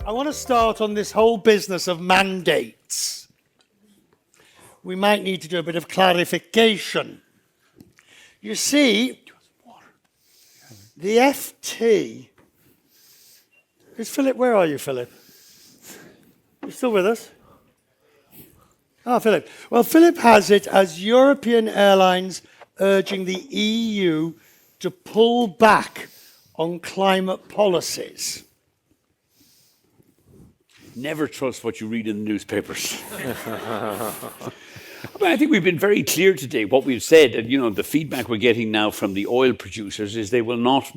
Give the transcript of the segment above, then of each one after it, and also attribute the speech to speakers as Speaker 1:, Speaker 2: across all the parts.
Speaker 1: I want to start on this whole business of mandates. We might need to do a bit of clarification. You see, the FT... Is Philip, where are you, Philip? You still with us? Ah, Philip. Well, Philip has it as European airlines urging the EU to pull back on climate policies.
Speaker 2: Never trust what you read in the newspapers. I think we've been very clear today. What we've said, and the feedback we're getting now from the oil producers is they will not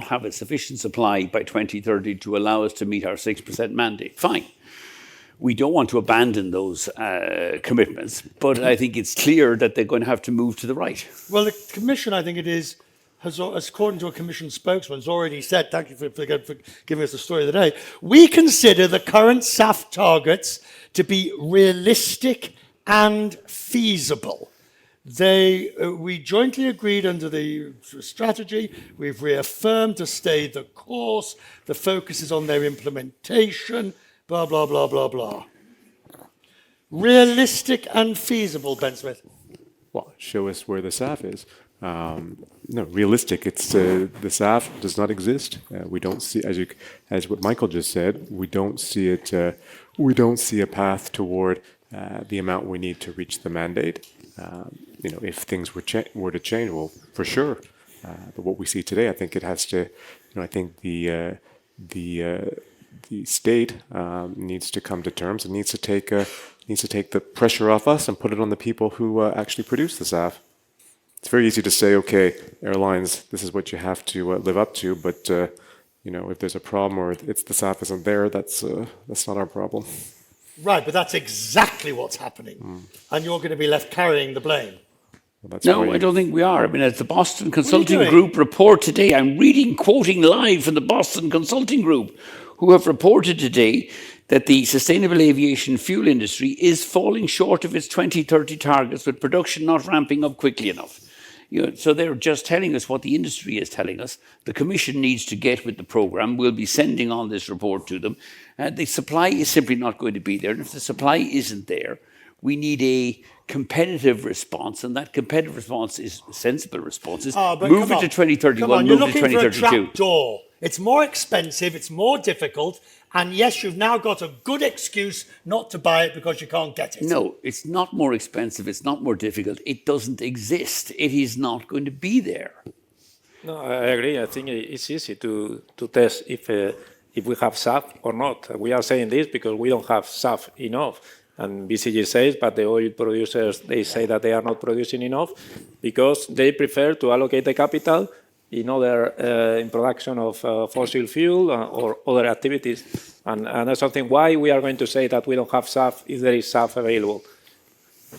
Speaker 2: have a sufficient supply by 2030 to allow us to meet our 6% mandate. Fine. We don't want to abandon those commitments, but I think it's clear that they're going to have to move to the right.
Speaker 1: Well, the Commission, I think it is, has, according to a Commission spokesman, has already said, thank you for giving us the story of the day, we consider the current SAF targets to be realistic and feasible. We jointly agreed under the strategy, we've reaffirmed to stay the course, the focus is on their implementation, blah, blah, blah, blah, blah. Realistic and feasible, Ben Smith.
Speaker 3: Well, show us where the SAF is. No, realistic. It's the SAF does not exist. We don't see, as what Michael just said, we don't see it. We don't see a path toward the amount we need to reach the mandate. If things were to change, well, for sure. But what we see today, I think it has to. I think the state needs to come to terms and needs to take the pressure off us and put it on the people who actually produce the SAF. It's very easy to say, okay, airlines, this is what you have to live up to, but if there's a problem or it's the SAF isn't there, that's not our problem.
Speaker 1: Right, but that's exactly what's happening, and you're going to be left carrying the blame.
Speaker 3: Well,
Speaker 2: no, I don't think we are. As the Boston Consulting Group report today, I'm quoting live from the Boston Consulting Group, who have reported today that the sustainable aviation fuel industry is falling short of its 2030 targets, with production not ramping up quickly enough. So they're just telling us what the industry is telling us. The Commission needs to get with the programme. We'll be sending on this report to them. The supply is simply not going to be there. And if the supply isn't there, we need a competitive response. And that competitive response is a sensible response. Move it to 2031, move it to 2032.
Speaker 1: You're looking for a trap door. It's more expensive, it's more difficult, and yes, you've now got a good excuse not to buy it because you can't get it.
Speaker 2: No, it's not more expensive, it's not more difficult. It doesn't exist. It is not going to be there.
Speaker 4: No, I agree. I think it's easy to test if we have SAF or not. We are saying this because we don't have SAF enough. And BCG says, but the oil producers, they say that they are not producing enough because they prefer to allocate the capital in production of fossil fuel or other activities. And that's something why we are going to say that we don't have SAF if there is SAF available.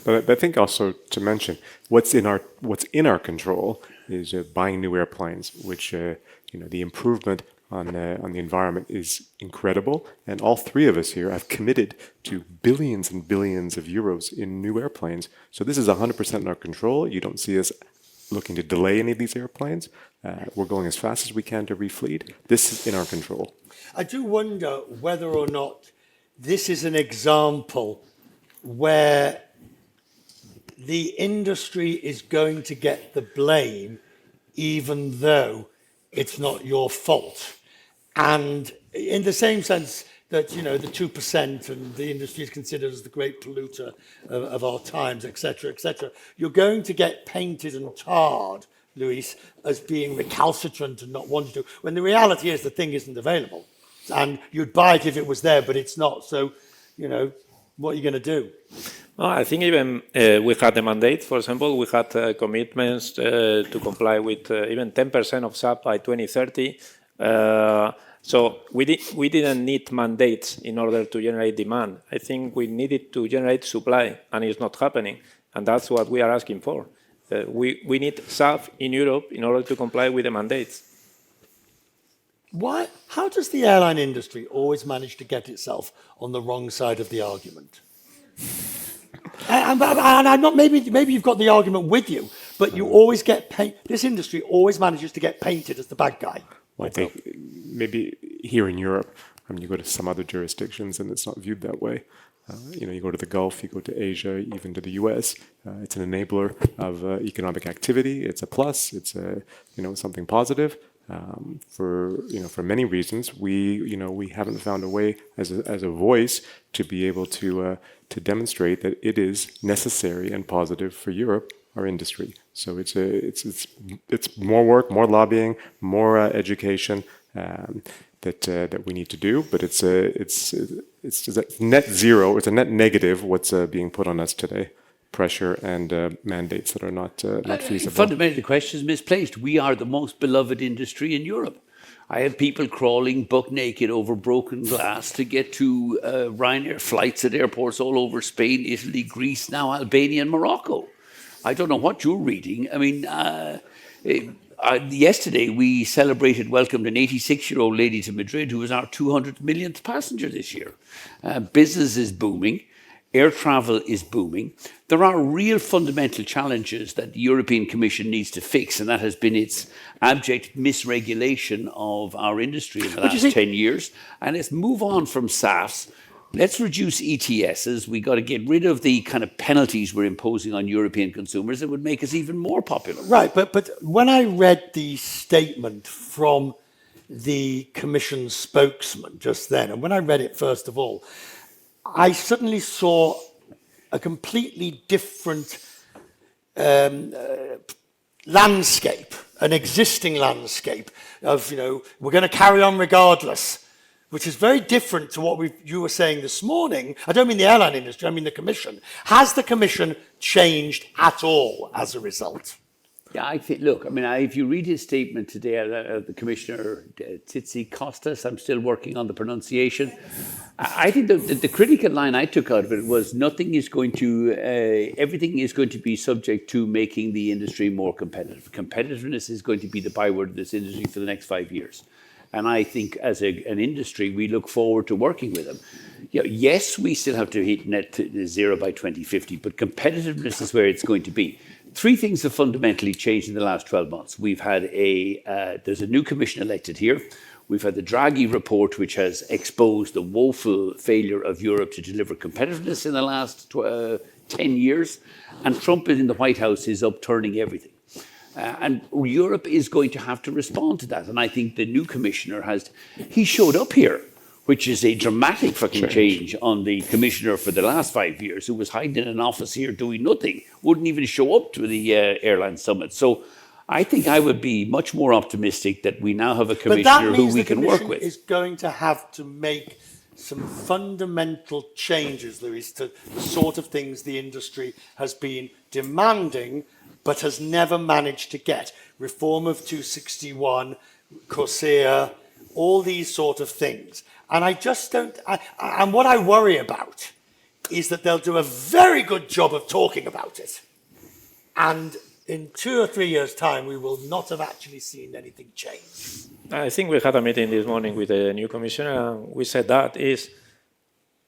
Speaker 3: But I think also to mention what's in our control is buying new airplanes, which the improvement on the environment is incredible, and all three of us here have committed to billions and billions of euros in new airplanes. So this is 100% in our control. You don't see us looking to delay any of these airplanes. We're going as fast as we can to refleet. This is in our control.
Speaker 1: I do wonder whether or not this is an example where the industry is going to get the blame even though it's not your fault. And in the same sense that, the 2% and the industry is considered as the great polluter of our times, etc., you're going to get painted and tarred, Luis, as being recalcitrant and not wanting to, when the reality is the thing isn't available. And you'd buy it if it was there, but it's not. So, what are you going to do?
Speaker 4: Well, I think even we had the mandate, for example, we had commitments to comply with even 10% of SAF by 2030. So we didn't need mandates in order to generate demand. I think we needed to generate supply, and it's not happening. And that's what we are asking for. We need SAF in Europe in order to comply with the mandates.
Speaker 1: Why? How does the airline industry always manage to get itself on the wrong side of the argument? And I'm not. Maybe you've got the argument with you, but you always get this industry always manages to get painted as the bad guy.
Speaker 3: Well, I think maybe here in Europe, I mean, you go to some other jurisdictions and it's not viewed that way. You go to the Gulf, you go to Asia, even to the U.S. It's an enabler of economic activity. It's a plus. It's something positive. For many reasons, we haven't found a way as a voice to be able to demonstrate that it is necessary and positive for Europe, our industry. So it's more work, more lobbying, more education. That we need to do, but it's net zero. It's a net negative. What's being put on us today, pressure and mandates that are not feasible.
Speaker 2: Fundamentally, the question is misplaced. We are the most beloved industry in Europe. I have people crawling buck naked over broken glass to get to Ryanair flights at airports all over Spain, Italy, Greece, now Albania and Morocco. I don't know what you're reading. I mean. Yesterday, we welcomed an 86-year-old lady to Madrid who was our 200 millionth passenger this year. Business is booming. Air travel is booming. There are real fundamental challenges that the European Commission needs to fix, and that has been its abject misregulation of our industry in the last 10 years. And let's move on from SAFs. Let's reduce ETSs. We got to get rid of the kind of penalties we're imposing on European consumers that would make us even more popular.
Speaker 1: Right, but when I read the statement from the Commission spokesman just then, and when I read it first of all, I suddenly saw a completely different landscape, an existing landscape of, we're going to carry on regardless, which is very different to what you were saying this morning. I don't mean the airline industry, I mean the Commission. Has the Commission changed at all as a result?
Speaker 2: Yeah, I think, look, I mean, if you read his statement today, the Commissioner Tzitzikostas, I'm still working on the pronunciation. I think the critical line I took out of it was everything is going to be subject to making the industry more competitive. Competitiveness is going to be the byword of this industry for the next 5 years. And I think as an industry, we look forward to working with them. Yes, we still have to hit net zero by 2050, but competitiveness is where it's going to be. 3 things have fundamentally changed in the last 12 months. We've had there's a new commission elected here. We've had the Draghi report, which has exposed the woeful failure of Europe to deliver competitiveness in the last 10 years. And Trump in the White House is upturning everything. And Europe is going to have to respond to that. And I think the new commissioner he showed up here, which is a dramatic fucking change on the commissioner for the last 5 years, who was hiding in an office here doing nothing, wouldn't even show up to the airline summit. So I think I would be much more optimistic that we now have a commissioner who we can work with.
Speaker 1: But that means the Commission is going to have to make some fundamental changes, Luis, to the sort of things the industry has been demanding but has never managed to get. Reform of 261, CORSIA, all these sort of things. And I just don't, and what I worry about is that they'll do a very good job of talking about it. And in 2 or 3 years' time, we will not have actually seen anything change.
Speaker 4: I think we had a meeting this morning with the new commissioner, and we said that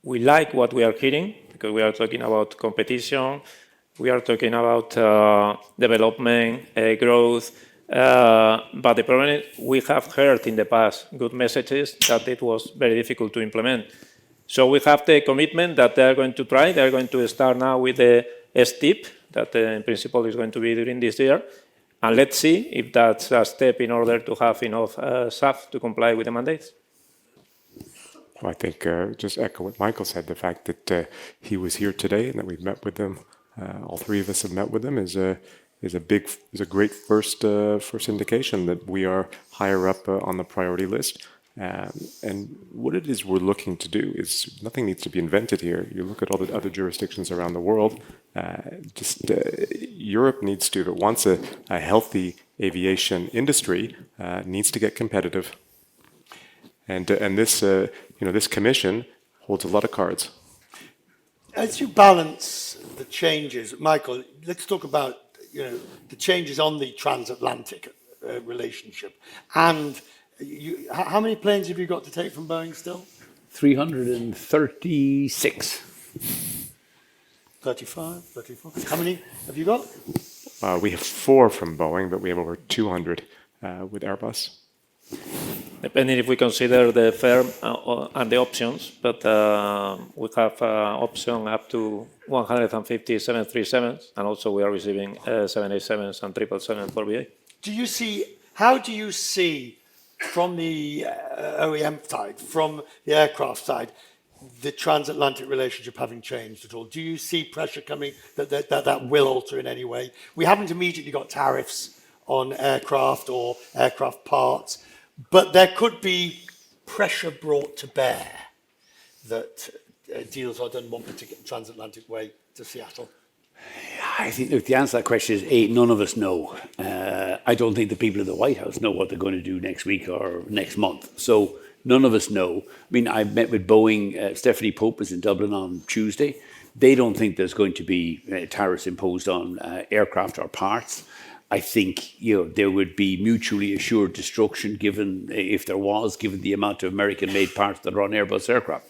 Speaker 4: we like what we are hearing, because we are talking about competition, we are talking about development, growth, but the problem is we have heard in the past good messages that it was very difficult to implement. So we have the commitment that they are going to try. They are going to start now with the STIP, that in principle is going to be during this year. And let's see if that's a step in order to have enough SAF to comply with the mandates.
Speaker 3: Well, I think just echo what Michael said, the fact that he was here today and that we've met with him, all 3 of us have met with him, is a great first indication that we are higher up on the priority list. And what it is we're looking to do is nothing needs to be invented here. You look at all the other jurisdictions around the world. Europe needs to, if it wants a healthy aviation industry, needs to get competitive. And this this commission holds a lot of cards.
Speaker 1: As you balance the changes, Michael, let's talk about the changes on the transatlantic relationship. And how many planes have you got to take from Boeing still?
Speaker 2: 336.
Speaker 1: 35, 34. How many have you got?
Speaker 3: We have 4 from Boeing, but we have over 200 with Airbus.
Speaker 4: Depending if we consider the firm and the options, but we have option up to 150 737s, and also we are receiving 787s and 777 for BA.
Speaker 1: How do you see from the OEM side, from the aircraft side, the transatlantic relationship having changed at all? Do you see pressure coming that will alter in any way? We haven't immediately got tariffs on aircraft or aircraft parts, but there could be pressure brought to bear that deals are done one particular transatlantic way to Seattle.
Speaker 2: I think, look, the answer to that question is, A, none of us know. I don't think the people in the White House know what they're going to do next week or next month. So none of us know. I mean, I met with Boeing. Stephanie Pope was in Dublin on Tuesday. They don't think there's going to be tariffs imposed on aircraft or parts. I think there would be mutually assured destruction given, if there was, given the amount of American-made parts that are on Airbus aircraft.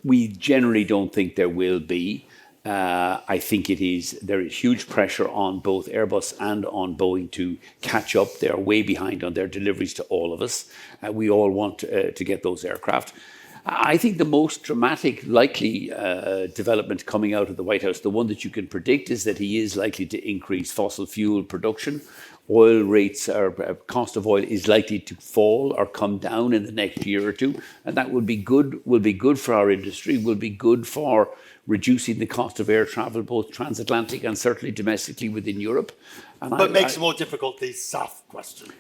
Speaker 2: We generally don't think there will be. I think there is huge pressure on both Airbus and on Boeing to catch up. They're way behind on their deliveries to all of us. We all want to get those aircraft. I think the most dramatic likely development coming out of the White House, the one that you can predict, is that he is likely to increase fossil fuel production. Oil rates, or cost of oil is likely to fall or come down in the next year or two. And that will be good for our industry, will be good for reducing the cost of air travel, both transatlantic and certainly domestically within Europe.
Speaker 1: But makes it more difficult, the SAF question.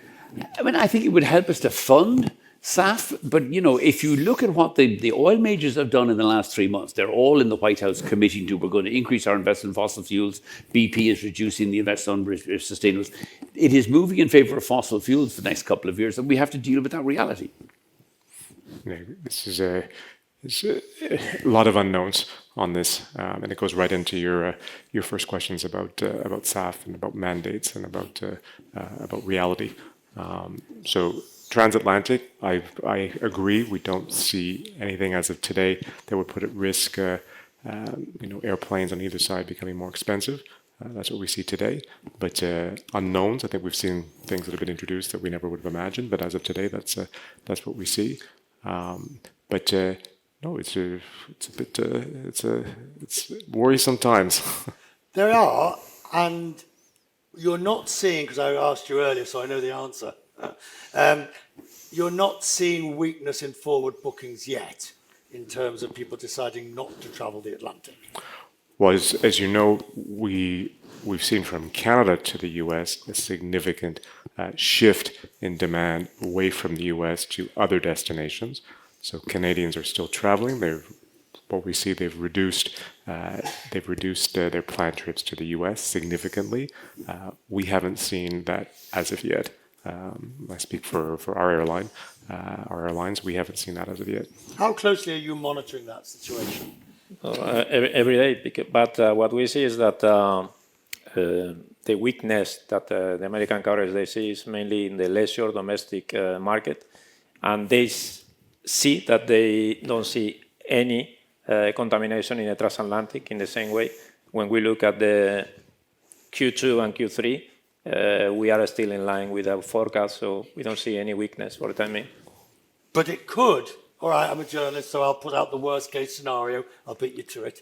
Speaker 2: I mean, I think it would help us to fund SAF, but if you look at what the oil majors have done in the last 3 months, they're all in the White House committing to, we're going to increase our investment in fossil fuels. BP is reducing the investment on sustainables. It is moving in favour of fossil fuels for the next couple of years, and we have to deal with that reality.
Speaker 3: Yeah, this is a lot of unknowns on this, and it goes right into your first questions about SAF and about mandates and about reality. So transatlantic, I agree. We don't see anything as of today that would put at risk, airplanes on either side becoming more expensive. That's what we see today. But unknowns, I think we've seen things that have been introduced that we never would have imagined. But as of today, that's what we see. No, it's worrisome times.
Speaker 1: There are, and you're not seeing, because I asked you earlier, so I know the answer. You're not seeing weakness in forward bookings yet, in terms of people deciding not to travel the Atlantic.
Speaker 3: Well, as you know, we've seen from Canada to the US a significant shift in demand away from the US to other destinations. So Canadians are still traveling. They've reduced their planned trips to the US significantly. We haven't seen that as of yet. I speak for our airline, our airlines. We haven't seen that as of yet.
Speaker 1: How closely are you monitoring that situation?
Speaker 4: Every day, but what we see is that the weakness that the American carriers they see is mainly in the leisure domestic market, and they see that they don't see any contamination in the transatlantic in the same way. When we look at the Q2 and Q3, we are still in line with our forecast, so we don't see any weakness for the time being.
Speaker 1: But it could. All right, I'm a journalist, so I'll put out the worst case scenario. I'll beat you to it.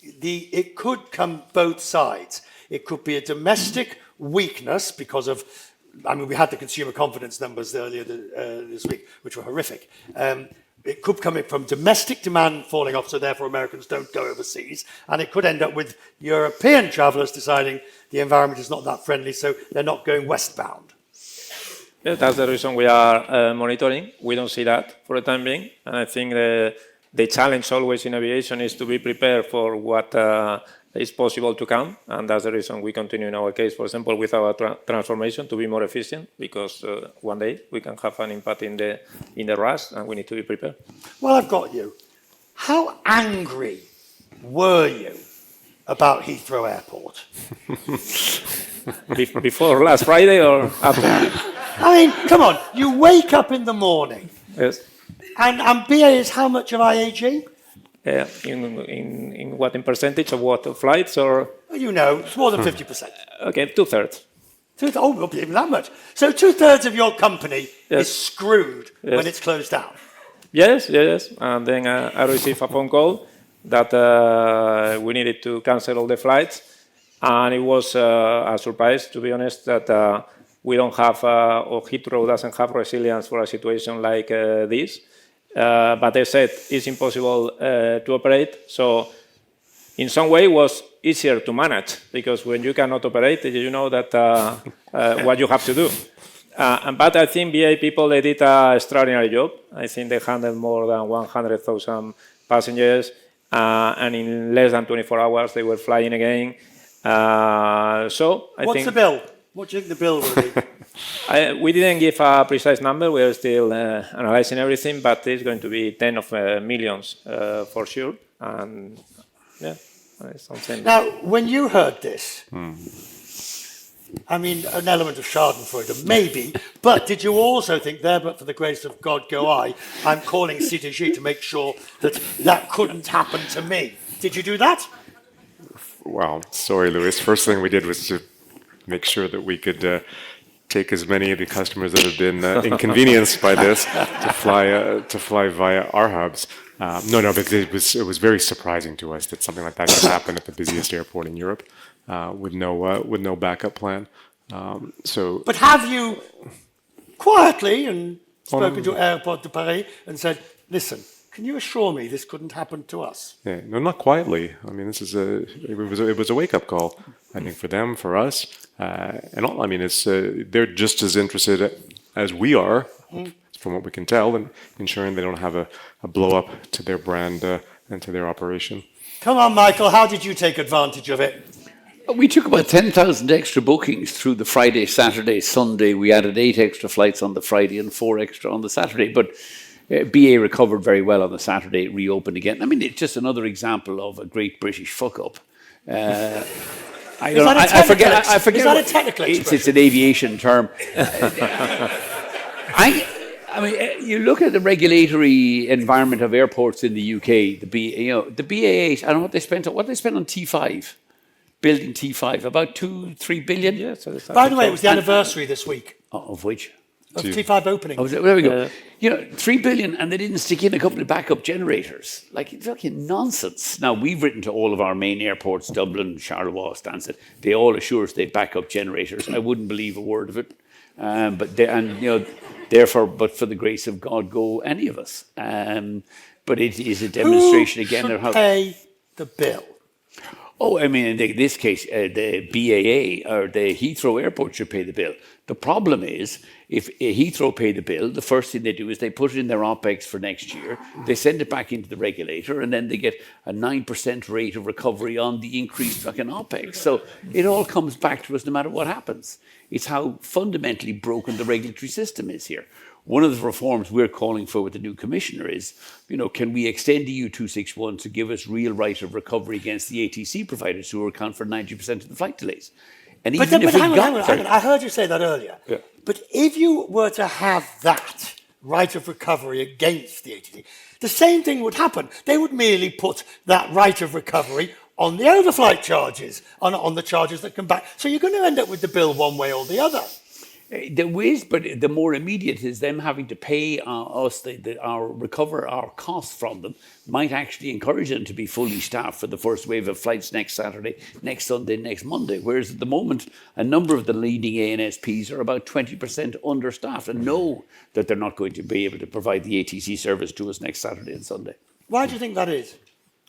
Speaker 1: It could come both sides. It could be a domestic weakness because of, we had the consumer confidence numbers earlier this week, which were horrific. It could come from domestic demand falling off, so therefore Americans don't go overseas. And it could end up with European travellers deciding the environment is not that friendly, so they're not going westbound.
Speaker 4: Yeah, that's the reason we are monitoring. We don't see that for the time being. And I think the challenge always in aviation is to be prepared for what is possible to come. And that's the reason we continue in our case, for example, with our transformation to be more efficient, because one day we can have an impact in the rush, and we need to be prepared.
Speaker 1: Well, I've got you. How angry were you about Heathrow Airport?
Speaker 4: Before last Friday or after?
Speaker 1: Come on, you wake up in the morning.
Speaker 4: Yes.
Speaker 1: And BA is how much of IAG?
Speaker 4: In what, in percentage of what, flights or?
Speaker 1: It's more than 50%.
Speaker 4: Okay, 2/3.
Speaker 1: Oh, not even that much. So 2/3 of your company
Speaker 4: Yes.
Speaker 1: is screwed when
Speaker 4: Yes.
Speaker 1: it's closed down.
Speaker 4: Yes, yes. And then I received a phone call that we needed to cancel all the flights. And it was a surprise, to be honest, that we don't have, or Heathrow doesn't have resilience for a situation like this. But they said it's impossible to operate. So in some way it was easier to manage, because when you cannot operate, you know that what you have to do. But I think BA people, they did an extraordinary job. I think they handled more than 100,000 passengers, and in less than 24 hours they were flying again. So I
Speaker 1: What's
Speaker 4: think
Speaker 1: the bill? What do you think the bill will be?
Speaker 4: we didn't give a precise number. We are still analyzing everything, but it's going to be 10 of millions for sure. And yeah, it's something.
Speaker 1: Now, when you heard this, I mean, an element of schadenfreude, maybe, but did you also think, there but for the grace of God go I, I'm calling CTG to make sure that that couldn't happen to me? Did you do that?
Speaker 3: Well, sorry, Louis. First thing we did was to make sure that we could take as many of the customers that have been inconvenienced by this to fly via our hubs. No, but it was very surprising to us that something like that could happen at the busiest airport in Europe with no backup plan.
Speaker 1: But have you quietly and spoken to Airport de Paris and said, listen, can you assure me this couldn't happen to us?
Speaker 3: Yeah, no, not quietly. I mean, it was a wake up call. I think for them, for us, and all. I mean, it's they're just as interested as we are, from what we can tell, in ensuring they don't have a blow up to their brand and to their operation.
Speaker 1: Come on, Michael, how did you take advantage of it?
Speaker 2: We took about 10,000 extra bookings through the Friday, Saturday, Sunday. We added 8 extra flights on the Friday and 4 extra on the Saturday. But BA recovered very well on the Saturday, it reopened again. I mean, it's just another example of a great British fuck-up. I forget.
Speaker 1: Is that a technical expression?
Speaker 2: It's an aviation term. I mean, you look at the regulatory environment of airports in the UK. The BAA. I don't know what they spent. What they spent on T5, building T5, about 2-3 billion.
Speaker 4: Yeah, so
Speaker 1: By the way, it was the anniversary this week
Speaker 2: Of which?
Speaker 1: of T5 opening.
Speaker 2: Oh, there we go. 3 billion, and they didn't stick in a couple of backup generators. Like, it's fucking nonsense. Now, we've written to all of our main airports, Dublin, Charleroi, Stansted. They all assure us they have backup generators. I wouldn't believe a word of it. Therefore, but for the grace of God, go any of us. But it is a demonstration again
Speaker 1: Who
Speaker 2: of how.
Speaker 1: should pay the bill?
Speaker 2: Oh, I mean, in this case, the BAA or the Heathrow Airport should pay the bill. The problem is, if Heathrow pay the bill, the first thing they do is they put it in their OPEX for next year, they send it back into the regulator, and then they get a 9% rate of recovery on the increased fucking OPEX. So it all comes back to us no matter what happens. It's how fundamentally broken the regulatory system is here. One of the reforms we're calling for with the new commissioner is, can we extend EU 261 to give us real right of recovery against the ATC providers who account for 90% of the flight delays? And
Speaker 1: But hang on. I heard you say that earlier.
Speaker 3: Yeah.
Speaker 1: But if you were to have that right of recovery against the ATC, the same thing would happen. They would merely put that right of recovery on the overflight charges, on the charges that come back. So you're going to end up with the bill one way or the other.
Speaker 2: There is, but the more immediate is them having to pay us, recover our costs from them, might actually encourage them to be fully staffed for the first wave of flights next Saturday, next Sunday, next Monday. Whereas at the moment, a number of the leading ANSPs are about 20% understaffed and know that they're not going to be able to provide the ATC service to us next Saturday and Sunday.
Speaker 1: Why do you think that is?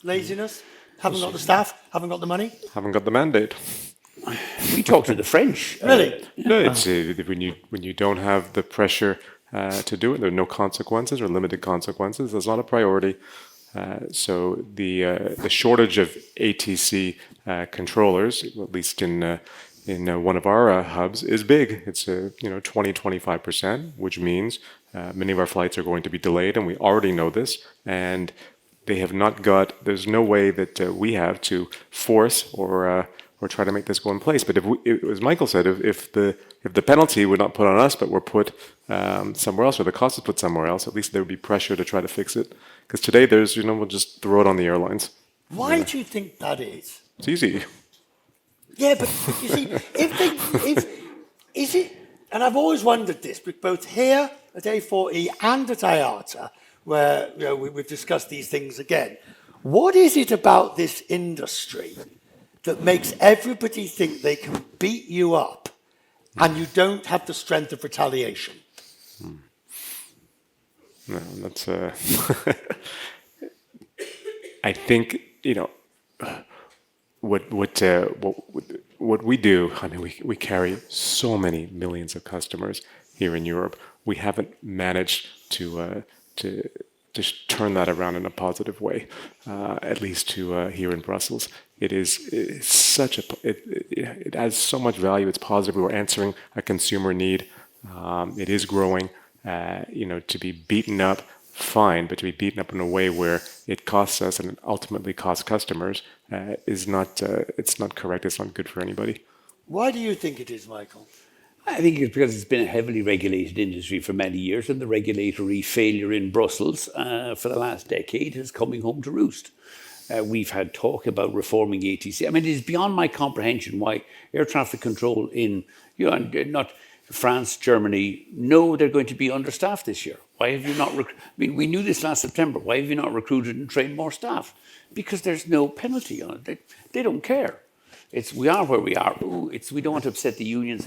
Speaker 1: Laziness? Haven't got the staff? Haven't got the money?
Speaker 3: Haven't got the mandate.
Speaker 2: We talk to the French.
Speaker 1: Really?
Speaker 3: No, it's when you don't have the pressure to do it, there are no consequences or limited consequences. That's not a priority. So the shortage of ATC controllers, at least in one of our hubs, is big. It's 20-25%, which means many of our flights are going to be delayed, and we already know this. And they have not got. There's no way that we have to force or try to make this go in place. But as Michael said, if the penalty would not put on us, but were put somewhere else, or the cost is put somewhere else, at least there would be pressure to try to fix it. Because today there's, we'll just throw it on the airlines.
Speaker 1: Why do you think that is?
Speaker 3: It's easy.
Speaker 1: Yeah, but you see, if is it, and I've always wondered this, but both here at A4E and at IATA, where we've discussed these things again, what is it about this industry that makes everybody think they can beat you up and you don't have the strength of retaliation?
Speaker 3: No, that's I think, what we do. I mean, we carry so many millions of customers here in Europe. We haven't managed to turn that around in a positive way, at least to here in Brussels. It's such a it adds so much value. It's positive. We're answering a consumer need. It is growing. To be beaten up, fine, but to be beaten up in a way where it costs us and it ultimately costs customers is not. It's not correct. It's not good for anybody.
Speaker 1: Why do you think it is, Michael?
Speaker 2: I think it's because it's been a heavily regulated industry for many years, and the regulatory failure in Brussels for the last decade is coming home to roost. We've had talk about reforming ATC. I mean, it is beyond my comprehension why air traffic control in, not France, Germany, know they're going to be understaffed this year. Why have you not? We knew this last September. Why have you not recruited and trained more staff? Because there's no penalty on it. They don't care. We are where we are. We don't want to upset the unions.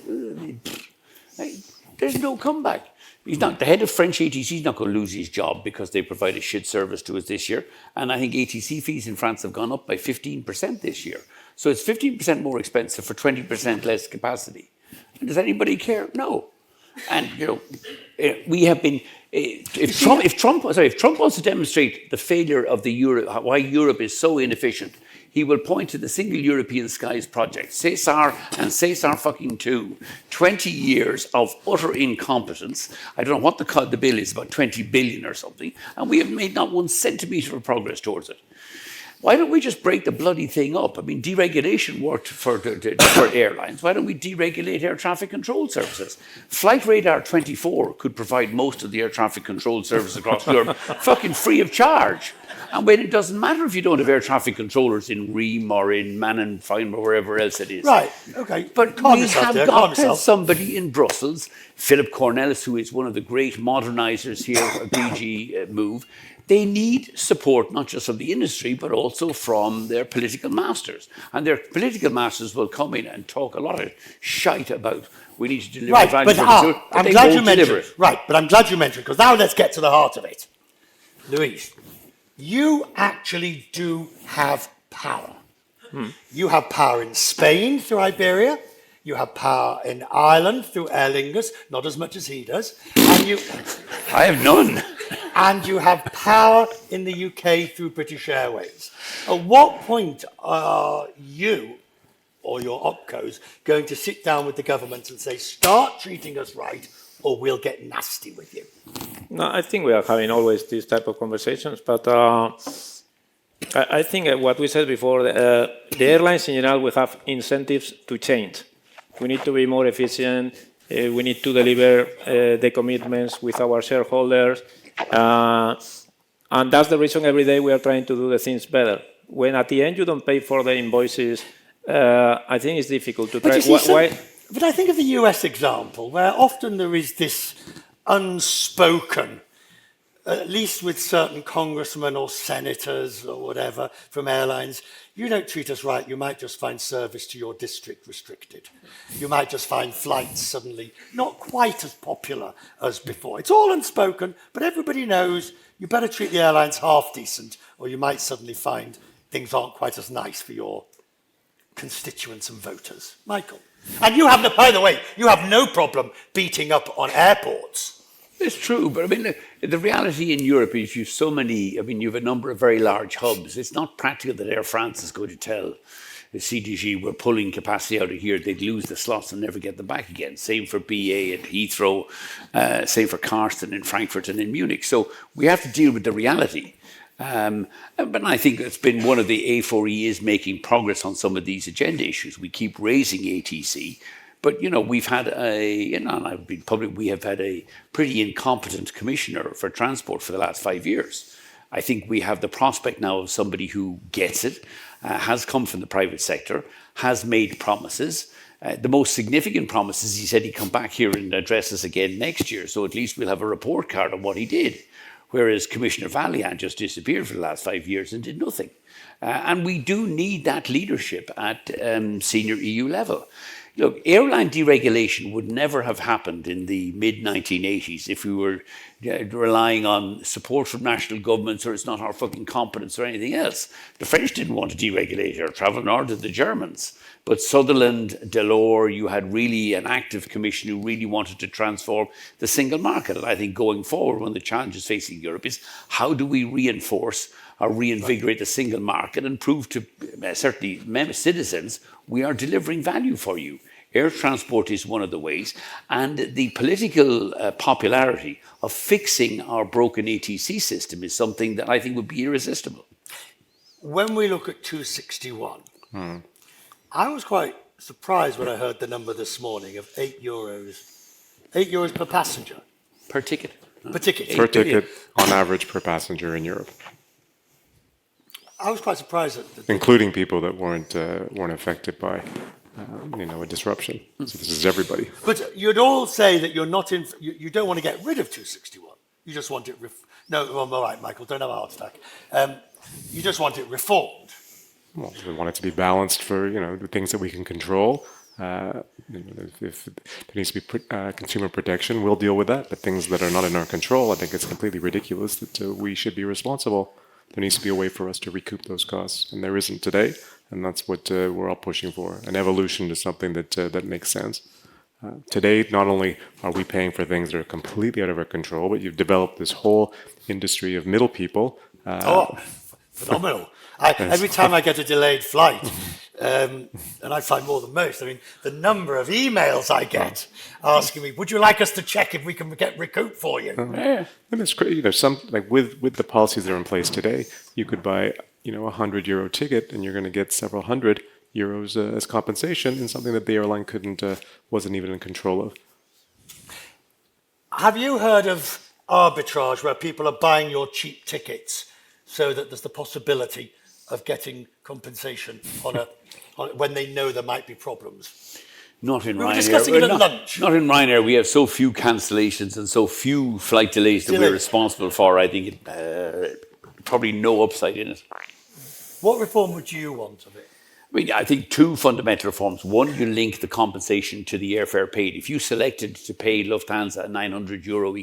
Speaker 2: There's no comeback. He's not the head of French ATC. He's not going to lose his job because they provide a shit service to us this year. And I think ATC fees in France have gone up by 15% this year. So it's 15% more expensive for 20% less capacity. And does anybody care? No. And we have been. If Trump wants to demonstrate the failure of the Euro, why Europe is so inefficient, he will point to the Single European Skies project, CESAR and CESAR fucking 2. 20 years of utter incompetence. I don't know what the bill is, about 20 billion or something, and we have made not 1 centimetre of progress towards it. Why don't we just break the bloody thing up? I mean, deregulation worked for airlines. Why don't we deregulate air traffic control services? Flight Radar 24 could provide most of the air traffic control services across Europe fucking free of charge. And when it doesn't matter if you don't have air traffic controllers in Riem or in Mannheim or wherever else it is.
Speaker 1: Right, okay.
Speaker 2: But we have got to somebody in Brussels, Philip Cornelis, who is one of the great modernisers here, a DG move. They need support not just from the industry, but also from their political masters. And their political masters will come in and talk a lot of shite about we need to deliver value for consumers, but
Speaker 1: I'm glad you mentioned it. Right, but I'm glad you mentioned it, because now let's get to the heart of it. Luis, you actually do have power. You have power in Spain through Iberia. You have power in Ireland through Aer Lingus, not as much as he does. And
Speaker 2: I have none.
Speaker 1: And you have power in the UK through British Airways. At what point are you or your opcos going to sit down with the government and say, start treating us right, or we'll get nasty with you?
Speaker 4: No, I think we are having always these type of conversations, but I think what we said before, the airlines in general will have incentives to change. We need to be more efficient. We need to deliver the commitments with our shareholders. And that's the reason every day we are trying to do the things better. When at the end you don't pay for the invoices, I think it's difficult to try.
Speaker 1: But I think of the US example, where often there is this unspoken, at least with certain congressmen or senators or whatever from airlines, you don't treat us right, you might just find service to your district restricted. You might just find flights suddenly not quite as popular as before. It's all unspoken, but everybody knows you better treat the airlines half decent, or you might suddenly find things aren't quite as nice for your constituents and voters. Michael. And you have, by the way, you have no problem beating up on airports.
Speaker 2: It's true, but I mean, the reality in Europe is you have a number of very large hubs. It's not practical that Air France is going to tell the CDG we're pulling capacity out of here. They'd lose the slots and never get them back again. Same for BA at Heathrow, same for Carsten in Frankfurt and in Munich. So we have to deal with the reality. But I think it's been one of the A4E is making progress on some of these agenda issues. We keep raising ATC. But, we've had and I've been public, we have had a pretty incompetent commissioner for transport for the last 5 years. I think we have the prospect now of somebody who gets it, has come from the private sector, has made promises. The most significant promises, he said he'd come back here and address us again next year, so at least we'll have a report card on what he did. Whereas Commissioner Valiant just disappeared for the last 5 years and did nothing. And we do need that leadership at senior EU level. Look, airline deregulation would never have happened in the mid-1980s if we were relying on support from national governments or it's not our fucking competence or anything else. The French didn't want to deregulate air travel, nor did the Germans. But Sutherland, Delors, you had really an active commission who really wanted to transform the single market. And I think going forward, one of the challenges facing Europe is how do we reinforce or reinvigorate the single market and prove to certainly citizens we are delivering value for you. Air transport is one of the ways, and the political popularity of fixing our broken ATC system is something that I think would be irresistible.
Speaker 1: When we look at 261, I was quite surprised when I heard the number this morning of €8 per passenger.
Speaker 2: Per ticket.
Speaker 1: Per ticket.
Speaker 3: Per ticket, on average, per passenger in Europe.
Speaker 1: I was quite surprised at
Speaker 3: Including people that weren't affected by, a disruption. So this is everybody.
Speaker 1: But you'd all say that you're not in. You don't want to get rid of 261. You just want it. No, well, all right, Michael, don't have a heart attack. You just want it reformed.
Speaker 3: Well, we want it to be balanced for the things that we can control. If there needs to be consumer protection, we'll deal with that. But things that are not in our control, I think it's completely ridiculous that we should be responsible. There needs to be a way for us to recoup those costs, and there isn't today. And that's what we're all pushing for, an evolution to something that makes sense. Today, not only are we paying for things that are completely out of our control, but you've developed this whole industry of middle people.
Speaker 1: Phenomenal. Every time I get a delayed flight, and I find more than most, I mean, the number of emails I get asking me, would you like us to check if we can get recoup for you?
Speaker 2: Yeah.
Speaker 3: And it's crazy. With the policies that are in place today, you could buy €100 ticket and you're going to get several hundred euros as compensation in something that the airline wasn't even in control of.
Speaker 1: Have you heard of arbitrage where people are buying your cheap tickets so that there's the possibility of getting compensation on when they know there might be problems?
Speaker 2: Not in
Speaker 1: We were
Speaker 2: Ryanair.
Speaker 1: discussing it at lunch.
Speaker 2: Not in Ryanair. We have so few cancellations and so few flight delays that we're responsible for. I think probably no upside in it.
Speaker 1: What reform would you want of it?
Speaker 2: I mean, I think two fundamental reforms. One, you link the compensation to the airfare paid. If you selected to pay Lufthansa a €900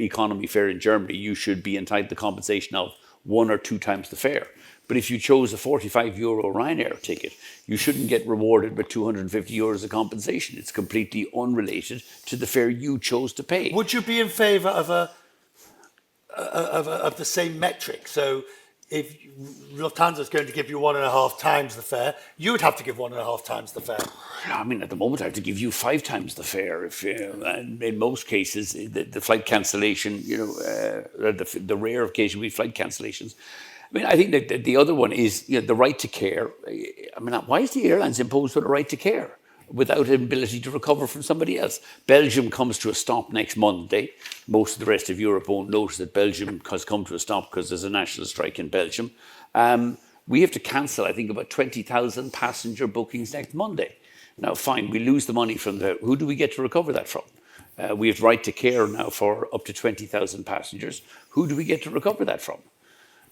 Speaker 2: economy fare in Germany, you should be entitled to compensation of 1 or 2 times the fare. But if you chose a €45 Ryanair ticket, you shouldn't get rewarded with €250 of compensation. It's completely unrelated to the fare you chose to pay.
Speaker 1: Would you be in favour of the same metric? So if Lufthansa is going to give you 1.5 times the fare, you would have to give 1.5 times the fare.
Speaker 2: I mean, at the moment, I have to give you 5 times the fare. And in most cases, the flight cancellation, the rare occasion we flight cancellations. I mean, I think that the other one is the right to care. I mean, why is the airlines imposed with a right to care without an ability to recover from somebody else? Belgium comes to a stop next Monday. Most of the rest of Europe won't notice that Belgium has come to a stop because there's a national strike in Belgium. We have to cancel, I think, about 20,000 passenger bookings next Monday. Now, fine, we lose the money from who do we get to recover that from? We have right to care now for up to 20,000 passengers. Who do we get to recover that from?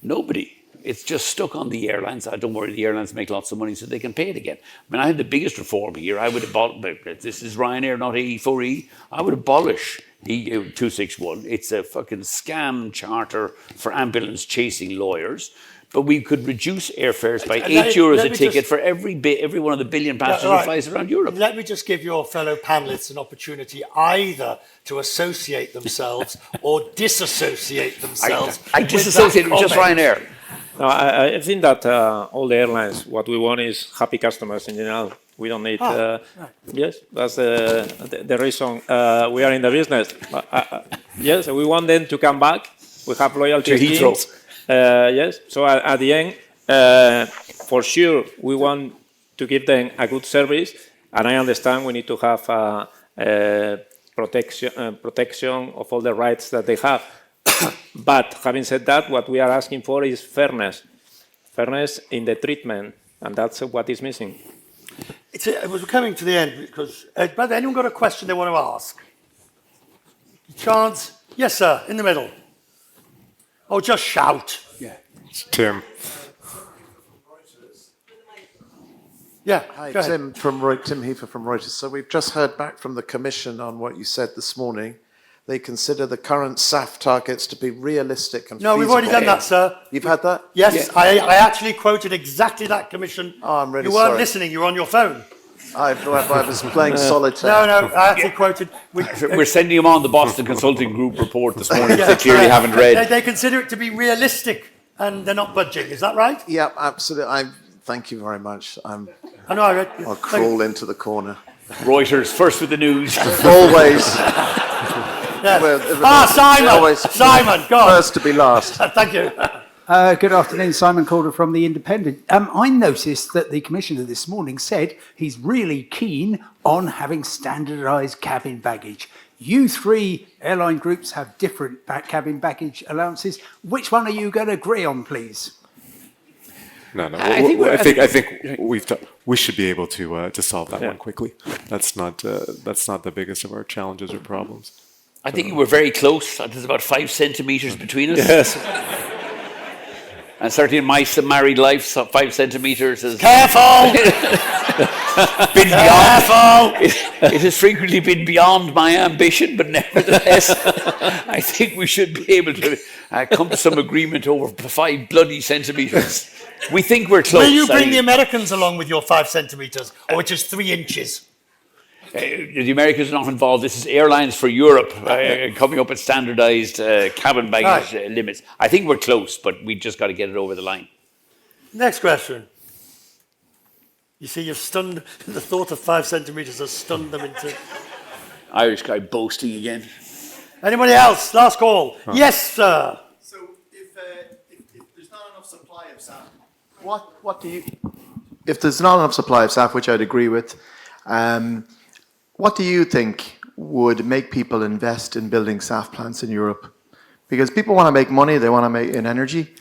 Speaker 2: Nobody. It's just stuck on the airlines. Don't worry, the airlines make lots of money so they can pay it again. I mean, I had the biggest reform here. I would abolish, this is Ryanair, not A4E. I would abolish 261. It's a fucking scam charter for ambulance chasing lawyers. But we could reduce airfares by €8 a ticket for every one of the billion passengers who flies around Europe.
Speaker 1: Let me just give your fellow panelists an opportunity either to associate themselves or disassociate themselves.
Speaker 2: I disassociate with just Ryanair.
Speaker 4: No, I think that all the airlines, what we want is happy customers in general. We don't need. Yes, that's the reason we are in the business. Yes, we want them to come back. We have loyalty schemes. Yes, so at the end, for sure, we want to give them a good service, and I understand we need to have protection of all the rights that they have. But having said that, what we are asking for is fairness. Fairness in the treatment, and that's what is missing.
Speaker 1: We're coming to the end because, brother, anyone got a question they want to ask? Chance? Yes, sir, in the middle. Oh, just shout.
Speaker 2: Yeah.
Speaker 3: Tim.
Speaker 1: Yeah,
Speaker 5: Hi,
Speaker 1: go ahead.
Speaker 5: Tim Heifer from Reuters. So we've just heard back from the Commission on what you said this morning. They consider the current SAF targets to be realistic and
Speaker 1: No, we've already done that, sir.
Speaker 5: You've had that?
Speaker 1: Yes, I actually quoted exactly that commission.
Speaker 5: Oh, I'm really
Speaker 1: You weren't
Speaker 5: sorry.
Speaker 1: listening, you were on your phone.
Speaker 5: I was playing solitaire.
Speaker 1: No, I actually quoted.
Speaker 2: We're sending them on the Boston Consulting Group report this morning, which they clearly haven't read.
Speaker 1: They consider it to be realistic and they're not budging, is that right?
Speaker 5: Yeah, absolutely. Thank you very much.
Speaker 1: I know I read.
Speaker 5: I'll crawl into the corner.
Speaker 2: Reuters, first with the news.
Speaker 5: Always.
Speaker 1: Yes.
Speaker 5: Well,
Speaker 1: Simon!
Speaker 5: always
Speaker 1: Simon, go on.
Speaker 5: first to be last.
Speaker 1: Thank you.
Speaker 6: Good afternoon, Simon Calder from The Independent. I noticed that the Commissioner this morning said he's really keen on having standardised cabin baggage. You three airline groups have different cabin baggage allowances. Which one are you going to agree on, please?
Speaker 3: No.
Speaker 2: I think
Speaker 3: We should be able to solve that one quickly. That's not the biggest of our challenges or problems.
Speaker 2: I think we're very close. There's about 5 centimetres between us.
Speaker 4: Yes.
Speaker 2: And certainly in my married life, 5 centimetres is
Speaker 1: Careful!
Speaker 2: been beyond. It has frequently been beyond my ambition, but nevertheless, I think we should be able to come to some agreement over 5 bloody centimetres. We think we're close.
Speaker 1: Will you bring the Americans along with your 5 centimetres, or which is 3 inches?
Speaker 2: The Americans are not involved. This is Airlines for Europe coming up with standardised cabin baggage limits. I think we're close, but we just got to get it over the line.
Speaker 1: Next question. You see, you've stunned, the thought of 5 centimetres has stunned them into...
Speaker 2: Irish guy boasting again.
Speaker 1: Anybody else? Last call. Yes, sir.
Speaker 5: So if there's not enough supply of SAF, what do you... If there's not enough supply of SAF, which I'd agree with, what do you think would make people invest in building SAF plants in Europe? Because people want to make money, they want to make in energy.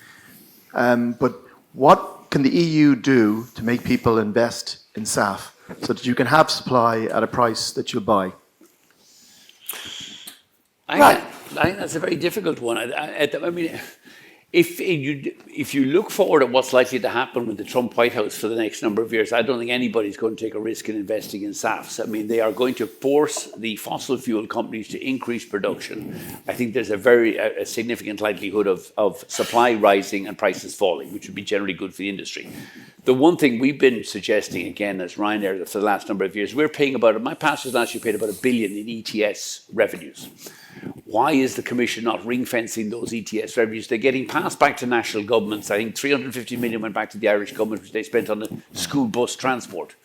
Speaker 5: But what can the EU do to make people invest in SAF so that you can have supply at a price that you'll buy?
Speaker 2: I think that's a very difficult one. I mean, if you look forward at what's likely to happen with the Trump White House for the next number of years, I don't think anybody's going to take a risk in investing in SAFs. I mean, they are going to force the fossil fuel companies to increase production. I think there's a significant likelihood of supply rising and prices falling, which would be generally good for the industry. The one thing we've been suggesting, again, as Ryanair for the last number of years, we're paying my pastors last year paid about $1 billion in ETS revenues. Why is the Commission not ring-fencing those ETS revenues? They're getting passed back to national governments. I think 350 million went back to the Irish government, which they spent on the school bus transport.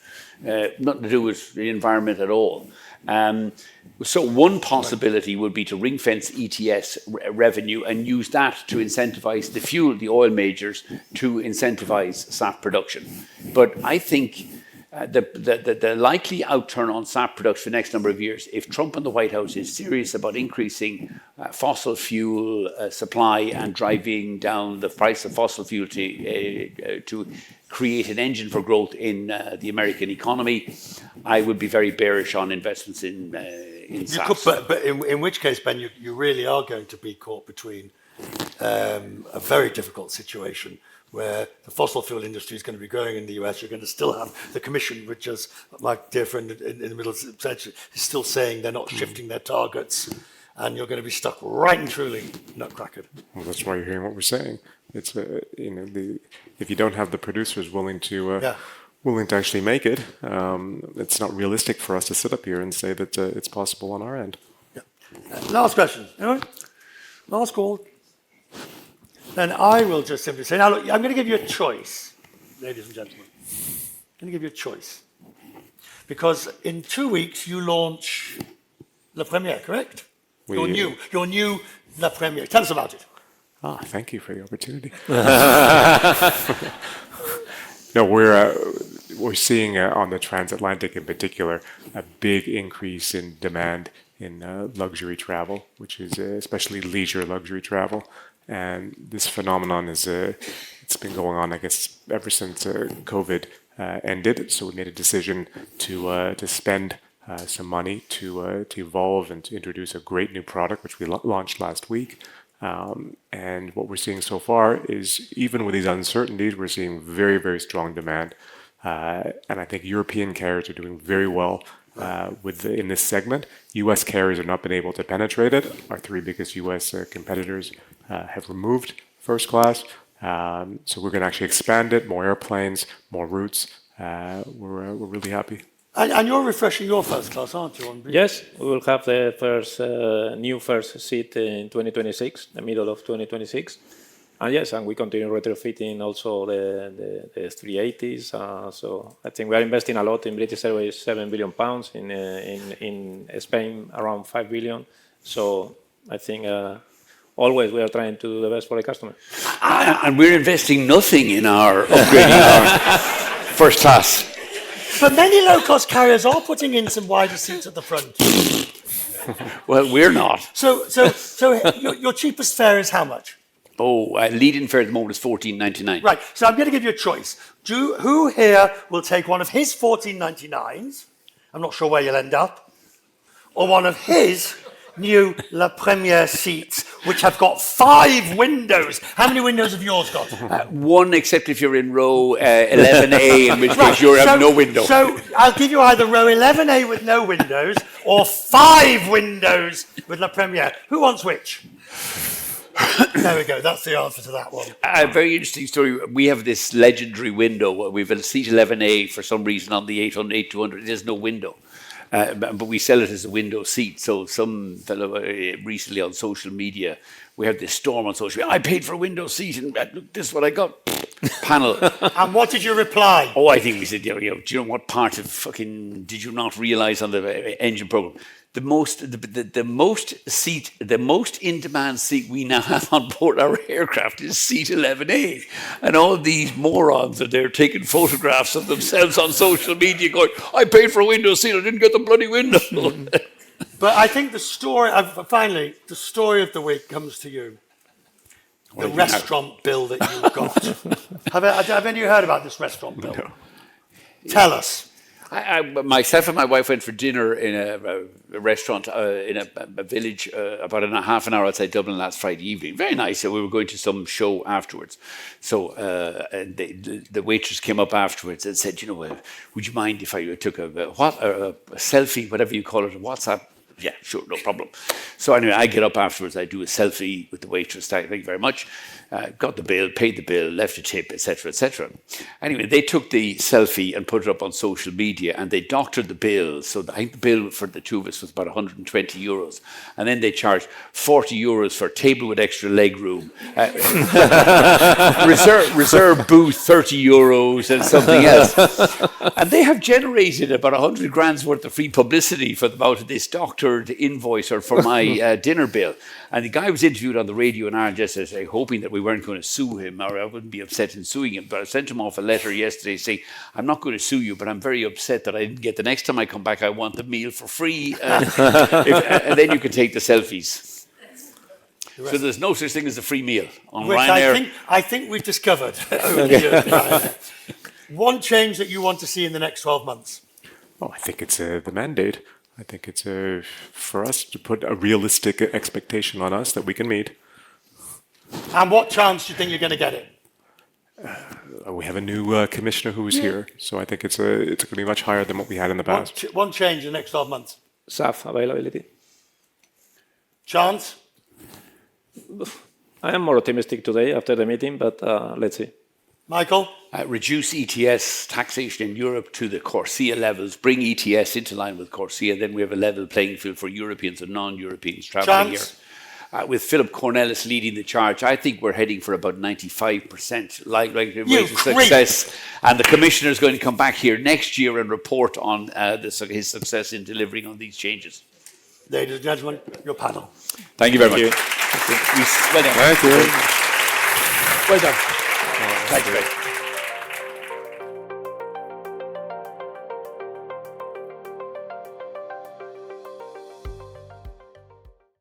Speaker 2: Nothing to do with the environment at all. So one possibility would be to ring-fence ETS revenue and use that to incentivise the oil majors to incentivise SAF production. But I think the likely outturn on SAF production for the next number of years, if Trump and the White House is serious about increasing fossil fuel supply and driving down the price of fossil fuel to create an engine for growth in the American economy, I would be very bearish on investments in SAF.
Speaker 1: But in which case, Ben, you really are going to be caught between a very difficult situation where the fossil fuel industry is going to be growing in the US. You're going to still have the Commission, which is, my dear friend in the middle of the century, is still saying they're not shifting their targets. And you're going to be stuck right and truly nutcrackered.
Speaker 3: Well, that's why you're hearing what we're saying. It's if you don't have the producers willing to actually make it, it's not realistic for us to sit up here and say that it's possible on our end.
Speaker 1: Yeah. Last question. Anyone? Last call. Then I will just simply say, now look, I'm going to give you a choice, ladies and gentlemen. I'm going to give you a choice. Because in 2 weeks you launch La Première, correct? Your new La Première. Tell us about it.
Speaker 3: Thank you for the opportunity. No, we're seeing on the Transatlantic in particular a big increase in demand in luxury travel, which is especially leisure luxury travel. And this phenomenon is it's been going on, I guess, ever since COVID ended. So we made a decision to spend some money to evolve and to introduce a great new product, which we launched last week. And what we're seeing so far is, even with these uncertainties, we're seeing very, very strong demand. And I think European carriers are doing very well in this segment. US carriers have not been able to penetrate it. Our three biggest US competitors have removed first class. So we're going to actually expand it, more airplanes, more routes. We're really happy.
Speaker 1: And you're refreshing your first class, aren't you?
Speaker 4: Yes, we will have the first new first seat in 2026, the middle of 2026. And yes, and we continue retrofitting also the 380s. So I think we are investing a lot in British Airways, £7 billion, in Spain around 5 billion. So I think always we are trying to do the best for the customer.
Speaker 2: And we're investing nothing in our upgrading our first class.
Speaker 1: But many low-cost carriers are putting in some wider seats at the front.
Speaker 2: Well, we're not.
Speaker 1: So your cheapest fare is how much?
Speaker 2: Lead-in fare at the moment is $14.99.
Speaker 1: Right. So I'm going to give you a choice. Who here will take one of his $14.99s? I'm not sure where you'll end up. Or one of his new La Première seats, which have got 5 windows. How many windows have yours got?
Speaker 2: One, except if you're in row 11A, in which case you have no window.
Speaker 1: So I'll give you either row 11A with no windows or 5 windows with La Première. Who wants which? There we go. That's the answer to that one.
Speaker 2: A very interesting story. We have this legendary window. We've a seat 11A for some reason on the 800, 200. There's no window. But we sell it as a window seat. So some fellow recently on social media, we had this storm on social media. I paid for a window seat and look, this is what I got. Panel.
Speaker 1: And what did you reply?
Speaker 2: I think we said, do you know what part of fucking did you not realize on the engine program? The most in-demand seat we now have on board our aircraft is seat 11A. And all these morons are there taking photographs of themselves on social media going, I paid for a window seat, I didn't get the bloody window.
Speaker 1: But I think the story, finally, the story of the week comes to you. The restaurant bill that you've got. Have any of you heard about this restaurant bill?
Speaker 3: No.
Speaker 1: Tell us.
Speaker 2: Myself and my wife went for dinner in a restaurant in a village about half an hour outside Dublin last Friday evening. Very nice. So we were going to some show afterwards. So and the waitress came up afterwards and said, would you mind if I took a selfie, whatever you call it, a WhatsApp? Yeah, sure, no problem. So anyway, I get up afterwards, I do a selfie with the waitress, thank you very much. Got the bill, paid the bill, left a tip, etc., etc. Anyway, they took the selfie and put it up on social media and they doctored the bill. So I think the bill for the two of us was about €120. And then they charged €40 for table with extra leg room, reserve booth €30 and something else. And they have generated about 100 grand's worth of free publicity for about this doctored invoice or for my dinner bill. And the guy was interviewed on the radio in Ireland yesterday, hoping that we weren't going to sue him, or I wouldn't be upset in suing him. But I sent him off a letter yesterday saying, I'm not going to sue you, but I'm very upset that I didn't get the next time I come back, I want the meal for free. And then you can take the selfies. So there's no such thing as a free meal on Ryanair.
Speaker 1: I think we've discovered over the years, Ryanair. One change that you want to see in the next 12 months?
Speaker 3: I think it's the mandate. I think it's for us to put a realistic expectation on us that we can meet.
Speaker 1: And what chance do you think you're going to get it?
Speaker 3: We have a new commissioner who's here, so I think it's going to be much higher than what we had in the past.
Speaker 1: One change in the next 12 months?
Speaker 4: SAF availability.
Speaker 1: Chance?
Speaker 4: I am more optimistic today after the meeting, but let's see.
Speaker 1: Michael?
Speaker 2: Reduce ETS taxation in Europe to the CORSIA levels, bring ETS into line with CORSIA, then we have a level playing field for Europeans and non-Europeans travelling here. With Philip Cornelis leading the charge, I think we're heading for about 95% rate of success. And the Commissioner is going to come back here next year and report on his success in delivering on these changes.
Speaker 1: Ladies and gentlemen, your panel.
Speaker 2: Thank you very much.
Speaker 3: Thank you.
Speaker 2: Well done. Well done. Thank you.